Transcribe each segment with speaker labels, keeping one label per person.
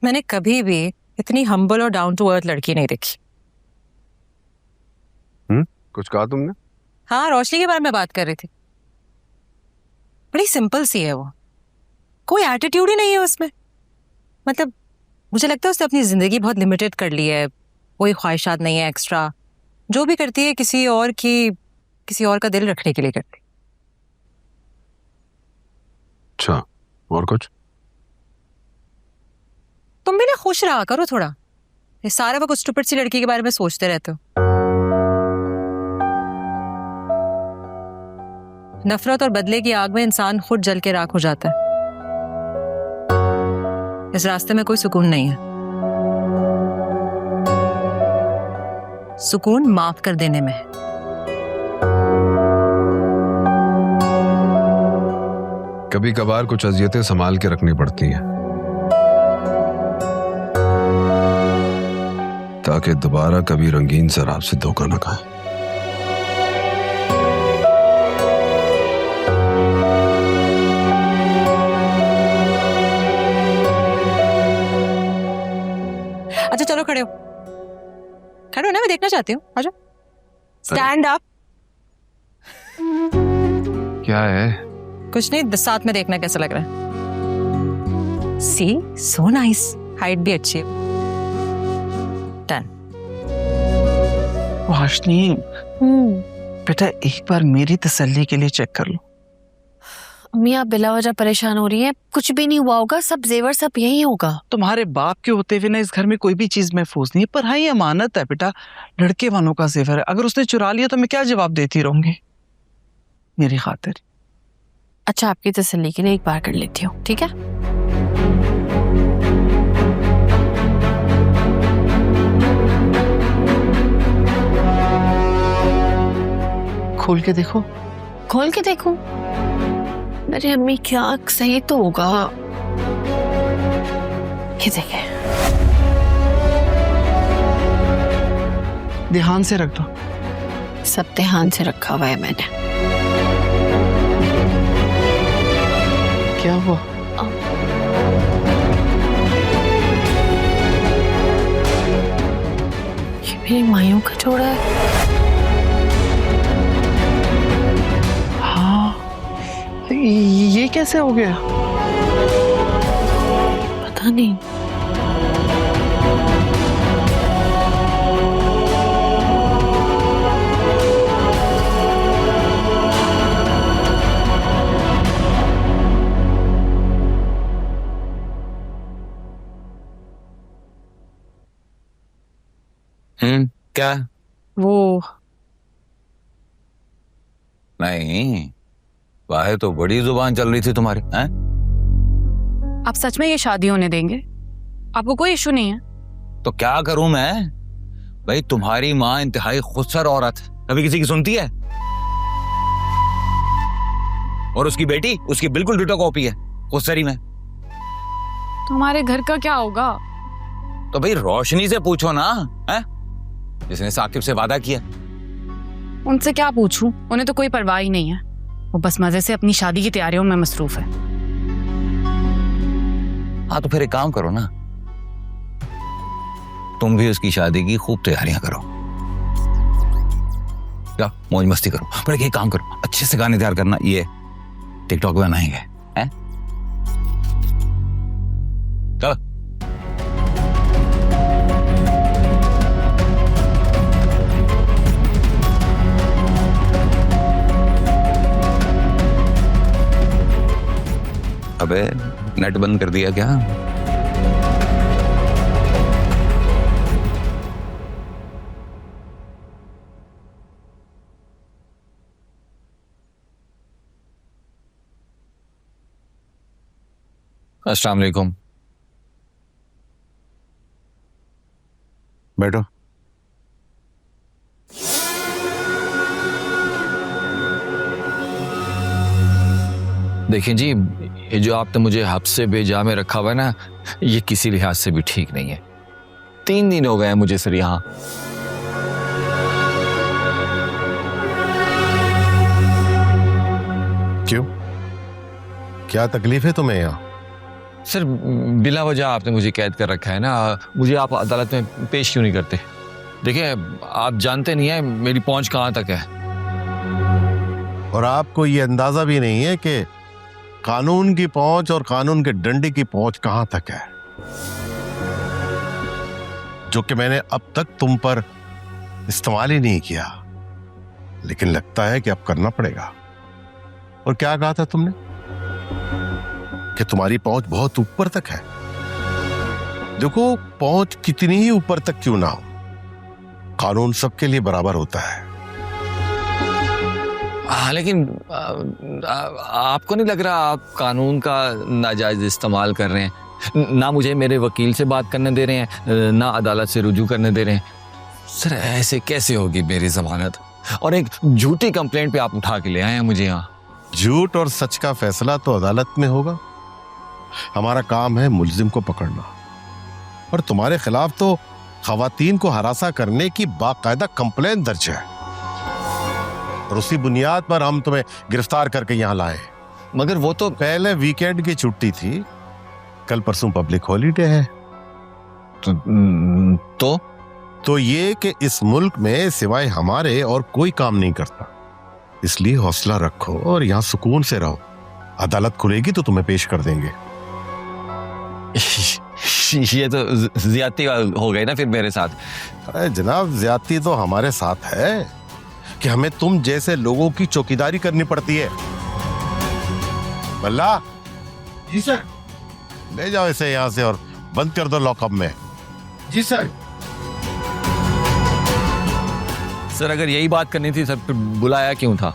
Speaker 1: मैंने कभी भी इतनी हम्बल और डाउन टू अर्थ लड़की नहीं देखी।
Speaker 2: कुछ कहा तुमने?
Speaker 1: हाँ, रोशनी के बारे में बात कर रही थी। बड़ी सिंपल सी है वो, कोई एटीट्यूड ही नहीं है उसमें। मतलब मुझे लगता है उसने अपनी जिंदगी बहुत लिमिटेड कर ली है, कोई ख्वाहिशात नहीं है एक्स्ट्रा। जो भी करती है किसी और का दिल रखने के लिए करती।
Speaker 2: अच्छा, और कुछ?
Speaker 1: तुम भी ना खुश रहा करो थोड़ा, ये सारा वक्त उस स्टूपिड सी लड़की के बारे में सोचते रहते हो। नफरत और बदले की आग में इंसान खुद जल के राख हो जाता है। इस रास्ते में कोई सुकून नहीं है। सुकून माफ कर देने में है।
Speaker 2: कभी कभार कुछ अजियतें संभाल के रखनी पड़ती हैं ताकि दोबारा कभी रंगीन शराब से धोखा न खाए।
Speaker 1: अच्छा चलो खड़े हो ना, मैं देखना चाहती हूँ। आ जाओ, स्टैंड अप।
Speaker 2: क्या है?
Speaker 1: कुछ नहीं, साथ में देखना कैसा लग रहा है। सी सो नाइस, हाइट भी अच्छी है। डन।
Speaker 3: वाशनी, बेटा एक बार मेरी तसल्ली के लिए चेक कर लो।
Speaker 4: अम्मी आप बिला वजह परेशान हो रही हैं, कुछ भी नहीं हुआ होगा, सब जेवर सब यही होगा।
Speaker 3: तुम्हारे बाप के होते हुए ना इस घर में कोई भी चीज महफूज नहीं है, पर हाँ ये अमानत है बेटा, लड़के वालों का जेवर है। अगर उसने चुरा लिया तो मैं क्या जवाब देती रहूंगी मेरी खातिर।
Speaker 4: अच्छा आपकी तसल्ली के लिए एक बार कर लेती हूँ, ठीक है?
Speaker 3: खोल के देखो।
Speaker 4: खोल के देखूं? अरे अम्मी क्या सही तो होगा। ये देखे,
Speaker 3: ध्यान से रख दो।
Speaker 4: सब ध्यान से रखा हुआ है मैंने।
Speaker 3: क्या हुआ?
Speaker 4: ये मेरी मायूं का जोड़ा है।
Speaker 3: हाँ, ये कैसे हो गया?
Speaker 4: पता नहीं।
Speaker 5: क्या?
Speaker 1: वो
Speaker 5: नहीं, वाहे तो बड़ी जुबान चल रही थी तुम्हारी। हैं?
Speaker 6: आप सच में ये शादी होने देंगे? आपको कोई इशू नहीं है?
Speaker 5: तो क्या करूं मैं? भाई तुम्हारी माँ इंतहाई खुदसर औरत, कभी किसी की सुनती है? और उसकी बेटी उसकी बिल्कुल डिटो कॉपी है, खुदसरी में।
Speaker 6: तुम्हारे घर का क्या होगा?
Speaker 5: तो भाई रोशनी से पूछो ना, हैं? जिसने साकिब से वादा किया।
Speaker 6: उनसे क्या पूछूं? उन्हें तो कोई परवाह ही नहीं है, वो बस मजे से अपनी शादी की तैयारियों में मसरूफ है।
Speaker 5: हाँ तो फिर एक काम करो ना, तुम भी उसकी शादी की खूब तैयारियां करो, क्या मौज मस्ती करो। पर एक काम करो, अच्छे से गाने तैयार करना, ये टिकटॉक पे बनाएंगे, हैं? चलो। अबे नेट बंद कर दिया क्या? अस्सलाम वालेकुम। बैठो।
Speaker 7: देखें जी, ये जो आपने मुझे हफ्से बेजा में रखा हुआ है ना, ये किसी लिहाज से भी ठीक नहीं है। 3 दिन हो गए हैं मुझे सर यहाँ।
Speaker 8: क्यों? क्या तकलीफ है तुम्हें यहाँ?
Speaker 7: सर बिला वजह आपने मुझे कैद कर रखा है ना, मुझे आप अदालत में पेश क्यों नहीं करते? देखिए आप जानते नहीं है मेरी पहुंच कहाँ तक है।
Speaker 8: और आपको ये अंदाजा भी नहीं है कि कानून की पहुंच और कानून के डंडे की पहुंच कहां तक है, जो कि मैंने अब तक तुम पर इस्तेमाल ही नहीं किया, लेकिन लगता है कि अब करना पड़ेगा। और क्या कहा था तुमने कि तुम्हारी पहुंच बहुत ऊपर तक है? देखो, पहुंच कितनी ही ऊपर तक क्यों ना हो, कानून सबके लिए बराबर होता है।
Speaker 7: हाँ लेकिन आपको नहीं लग रहा आप कानून का नाजायज इस्तेमाल कर रहे हैं? ना मुझे मेरे वकील से बात करने दे रहे हैं, ना अदालत से रुजू करने दे रहे हैं। सर ऐसे कैसे होगी मेरी जमानत? और एक झूठी कंप्लेंट पे आप उठा के ले आए हैं मुझे यहाँ।
Speaker 8: झूठ और सच का फैसला तो अदालत में होगा। हमारा काम है मुल्जिम को पकड़ना, और तुम्हारे खिलाफ तो खवातीन को हरासा करने की बाकायदा कंप्लेंट दर्ज है, और उसी बुनियाद पर हम तुम्हें गिरफ्तार करके यहाँ लाए।
Speaker 7: मगर वो तो
Speaker 8: पहले वीकेंड की छुट्टी थी, कल परसों पब्लिक हॉलीडे है। तो ये कि इस मुल्क में सिवाय हमारे और कोई काम नहीं करता, इसलिए हौसला रखो और यहाँ सुकून से रहो। अदालत खुलेगी तो तुम्हें पेश कर देंगे।
Speaker 7: ये तो ज्यादती हो गई ना फिर मेरे साथ।
Speaker 8: अरे जनाब, ज्यादती तो हमारे साथ है कि हमें तुम जैसे लोगों की चौकीदारी करनी पड़ती है। बल्ला जी सर, ले जाओ इसे यहाँ से और बंद कर दो लॉकअप में। जी सर।
Speaker 7: सर अगर यही बात करनी थी सर फिर बुलाया क्यों था?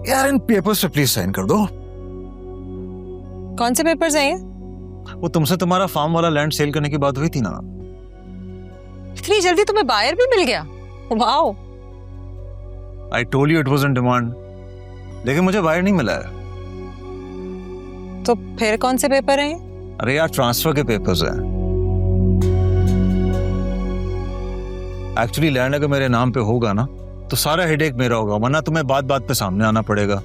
Speaker 5: यार इन पेपर्स पे प्लीज साइन कर दो।
Speaker 1: कौन से पेपर्स हैं ये?
Speaker 5: वो तुमसे तुम्हारा फार्म वाला लैंड सेल करने की बात हुई थी ना।
Speaker 1: इतनी जल्दी तुम्हें बायर भी मिल गया? Wow.
Speaker 5: I told you it was in demand, लेकिन मुझे बायर नहीं मिला है।
Speaker 1: तो फिर कौन से पेपर हैं ये?
Speaker 5: अरे यार ट्रांसफर के पेपर्स हैं। एक्चुअली लैंड अगर मेरे नाम पे होगा ना तो सारा हेडेक मेरा होगा, वरना तुम्हें बात बात पे सामने आना पड़ेगा।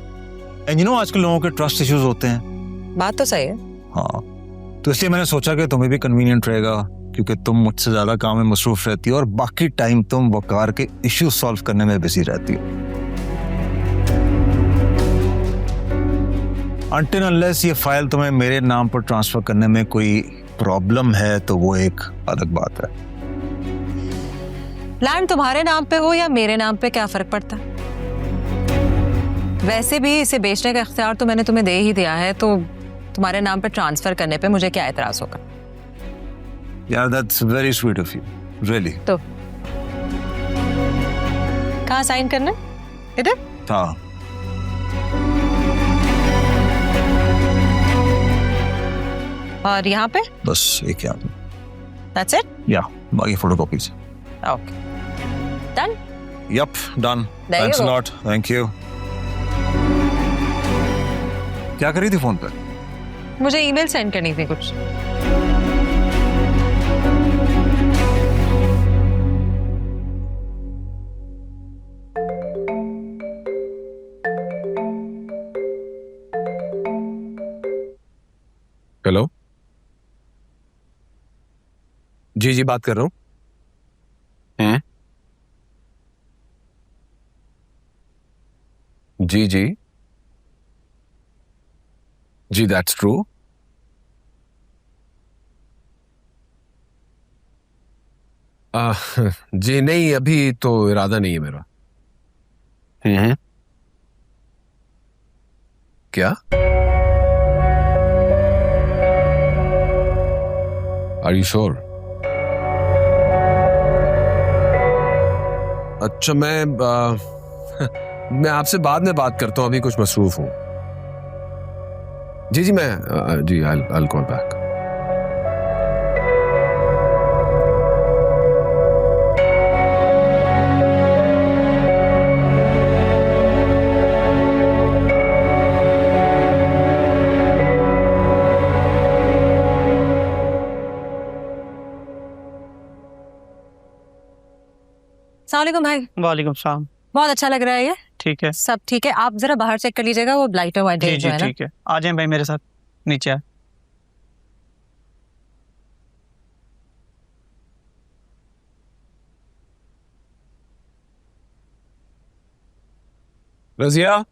Speaker 5: एंड यू नो आजकल लोगों के ट्रस्ट इश्यूज होते हैं।
Speaker 1: बात तो सही है।
Speaker 5: हाँ, तो इसलिए मैंने सोचा कि तुम्हें भी कन्वीनियंट रहेगा, क्योंकि तुम मुझसे ज्यादा काम में मसरूफ रहती हो और बाकी टाइम तुम वकार के इश्यूज सॉल्व करने में बिजी रहती हो। अनटिल अनलेस ये फाइल तुम्हें मेरे नाम पर ट्रांसफर करने में कोई प्रॉब्लम है तो वो एक अलग बात है।
Speaker 1: लैंड तुम्हारे नाम पे हो या मेरे नाम पे क्या फर्क पड़ता? वैसे भी इसे बेचने का इख्तियार तो मैंने तुम्हें दे ही दिया है, तो तुम्हारे नाम पे ट्रांसफर करने पे मुझे क्या एतराज होगा?
Speaker 5: यार that's very sweet of you, really.
Speaker 1: तो कहाँ साइन करना है? इधर?
Speaker 5: हाँ।
Speaker 1: और यहाँ पे?
Speaker 5: बस एक याद।
Speaker 1: That's it?
Speaker 5: या बाकी photocopies.
Speaker 1: Okay. Done?
Speaker 5: Yep, done.
Speaker 1: There
Speaker 5: Thanks
Speaker 1: you
Speaker 5: a
Speaker 1: go.
Speaker 5: lot. Thank you. क्या करी थी फोन पर?
Speaker 1: मुझे ईमेल सेंड करनी थी कुछ।
Speaker 2: हेलो
Speaker 9: जी बात कर रहा हूँ। हैं? जी दैट्स ट्रू।
Speaker 2: जी नहीं, अभी तो इरादा नहीं है मेरा।
Speaker 9: हैं?
Speaker 2: क्या? Are you sure? अच्छा, मैं आपसे बाद में बात करता हूँ, अभी कुछ मसरूफ हूँ। जी मैं जी I'll call back.
Speaker 1: अस्सलाम वालेकुम भाई।
Speaker 3: वालेकुम सलाम।
Speaker 1: बहुत अच्छा लग रहा है ये।
Speaker 3: ठीक है
Speaker 1: सब ठीक है, आप जरा बाहर चेक कर लीजिएगा, वो लाइट और वाइट
Speaker 3: जी
Speaker 1: जो
Speaker 3: जी
Speaker 1: है ना।
Speaker 3: ठीक है, आ जाएं भाई मेरे साथ नीचे आ।
Speaker 9: रजिया,